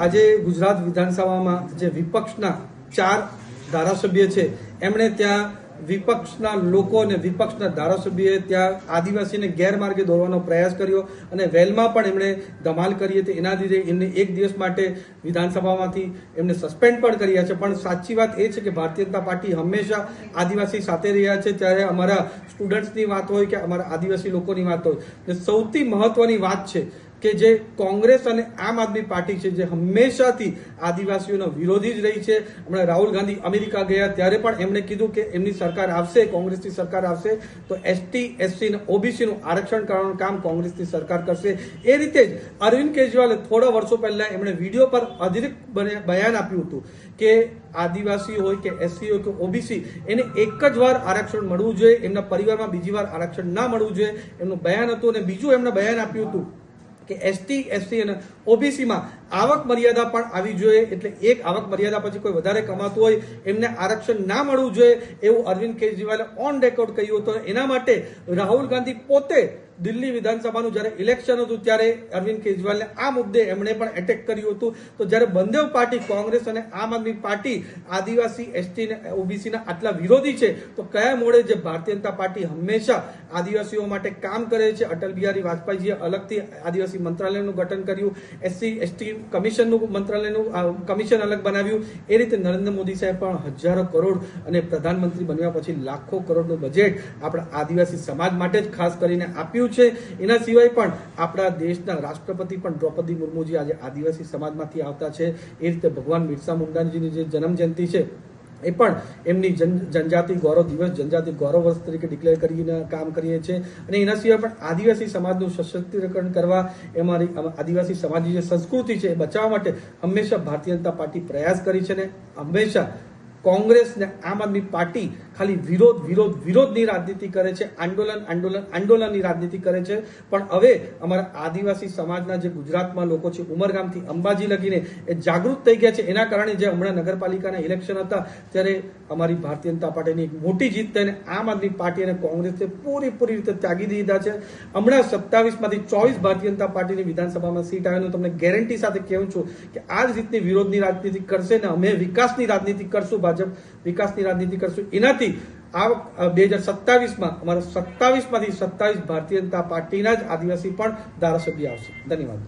આજે ગુજરાત વિધાનસભામાં જે વિપક્ષના 4 ધારાસભ્ય છે એમણે ત્યાં વિપક્ષના લોકો અને વિપક્ષના ધારાસભ્યોએ ત્યાં આદિવાસીને ગેરમાર્ગે દોરવાનો પ્રયાસ કર્યો અને વેલમાં પણ એમણે ધમાલ કરી હતી. એના લીધે એમને 1 દિવસ માટે વિધાનસભામાંથી એમને સસ્પેન્ડ પણ કર્યા છે. પણ સાચી વાત એ છે કે ભારતીય જનતા પાર્ટી હંમેશા આદિવાસી સાથે રહ્યા છે. ત્યારે અમારા સ્ટુડન્ટ્સની વાત હોય કે અમારા આદિવાસી લોકોની વાત હોય, સૌથી મહત્વની વાત છે કે જે કોંગ્રેસ અને આમ આદમી પાર્ટી છે જે હંમેશાથી આદિવાસીઓનો વિરોધી જ રહી છે. હમણાં રાહુલ ગાંધી અમેરિકા ગયા ત્યારે પણ એમણે કીધું કે એમની સરકાર આવશે, કોંગ્રેસની સરકાર આવશે તો એસટી, એસસી અને ઓબીસીનું આરક્ષણ કરવાનું કામ કોંગ્રેસની સરકાર કરશે. એ રીતે જ અરવિંદ કેજરીવાલે થોડા વર્ષો પહેલા એમણે વિડીયો પર અધિકૃત બયાન આપ્યું હતું કે આદિવાસી હોય કે એસસી હોય કે ઓબીસી એને એક જ વાર આરક્ષણ મળવું જોઈએ, એમના પરિવારમાં બીજી વાર આરક્ષણ ના મળવું જોઈએ, એમનું બયાન હતું. અને બીજું એમણે બયાન આપ્યું હતું કે એસટી, એસસી અને ઓબીસીમાં આવક મર્યાદા પણ આવી જોઈએ. એટલે એક આવક મર્યાદા પછી કોઈ વધારે કમાતું હોય એમને આરક્ષણ ના મળવું જોઈએ એવું અરવિંદ કેજરીવાલે ઓન રેકોર્ડ કહ્યું હતું. એના માટે રાહુલ ગાંધી પોતે દિલ્હી વિધાનસભાનું જ્યારે ઇલેક્શન હતું ત્યારે અરવિંદ કેજરીવાલને આ મુદ્દે એમણે પણ એટેક કર્યું હતું. તો જ્યારે બંને પાર્ટી કોંગ્રેસ અને આમ આદમી પાર્ટી આદિવાસી, એસટી અને ઓબીસીના આટલા વિરોધી છે તો કયા મોડે જે ભારતીય જનતા પાર્ટી હંમેશા આદિવાસીઓ માટે કામ કરે છે. અટલ બિહારી વાજપેયીજીએ અલગથી આદિવાસી મંત્રાલયનું ગઠન કર્યું, એસસી એસટી કમિશનનું મંત્રાલયનું કમિશન અલગ બનાવ્યું. એ રીતે નરેન્દ્ર મોદી સાહેબ પણ હજારો કરોડ અને પ્રધાનમંત્રી બન્યા પછી લાખો કરોડનું બજેટ આપણા આદિવાસી સમાજ માટે જ ખાસ કરીને આપ્યું છે. એના સિવાય પણ આપણા દેશના રાષ્ટ્રપતિ પણ દ્રૌપદી મુર્મુજી આજે આદિવાસી સમાજમાંથી આવતા છે. એ રીતે ભગવાન બિરસા મુંડાજીની જે જન્મ જયંતિ છે એ પણ એમની જનજાતિ ગૌરવ દિવસ, જનજાતિ ગૌરવ વર્ષ તરીકે ડિક્લેર કરીને કામ કરીએ છીએ. અને એના સિવાય પણ આદિવાસી સમાજનું સશક્તિકરણ કરવા, અમારી આદિવાસી સમાજની જે સંસ્કૃતિ છે એ બચાવવા માટે હંમેશા ભારતીય જનતા પાર્ટી પ્રયાસ કરી છે. અને હંમેશા કોંગ્રેસ ને આમ આદમી પાર્ટી ખાલી વિરોધની રાજનીતિ કરે છે, આંદોલનની રાજનીતિ કરે છે. પણ હવે અમારા આદિવાસી સમાજના જે ગુજરાતમાં લોકો છે ઉમરગામથી અંબાજી લગીને એ જાગૃત થઈ ગયા છે. એના કારણે જે હમણાં નગરપાલિકાના ઇલેક્શન હતા ત્યારે અમારી ભારતીય જનતા પાર્ટીની એક મોટી જીત થઈને આમ આદમી પાર્ટી અને કોંગ્રેસે પૂરી રીતે ત્યાગી દીધા છે. હમણાં 27માંથી 24 ભારતીય જનતા પાર્ટીની વિધાનસભામાં સીટ આવે. તમને ગેરંટી સાથે કહું છું કે આ જ રીતની વિરોધની રાજનીતિ કરશે ને અમે વિકાસની રાજનીતિ કરશું. ભાજપ વિકાસની રાજનીતિ કરશું. એનાથી આ 2027માં અમારા 27માંથી 27 ભારતીય જનતા પાર્ટીના જ આદિવાસી પણ ધારાસભ્ય આવશે. ધન્યવાદ.